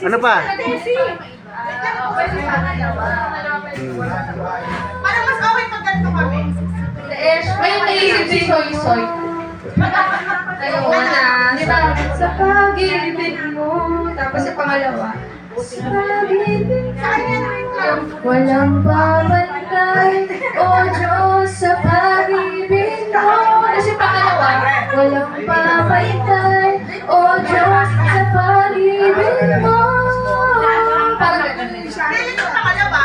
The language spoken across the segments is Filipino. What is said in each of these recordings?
Ano pa? Parang mas okay pag ganito kami. May naisip si Soy Soy. Ayun na. Di ba? Sa pag-ibig mo. Tapos yung pangalawa. Sa pag-ibig mo. Walang pamantay. O Diyos, sa pag-ibig mo. Tapos yung pangalawa. Walang pamantay. O Diyos, sa pag-ibig mo. Parang ganun. Kailan yung pangalawa?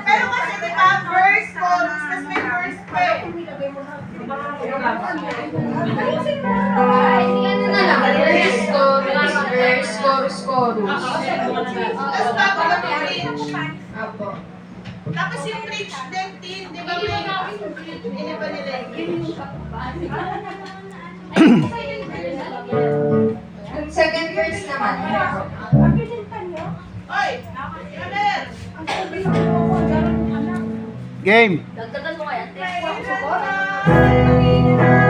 Pero kasi diba, verse, chorus, tapos may verse pa eh. Ano na lang? Verse, chorus, chorus. Tapos bago kami bridge. Apo. Tapos yung bridge din, di ba may iniba nila yung Ang second verse naman. Oy! Kamer! Game! Dagdagan mo kaya? Ay,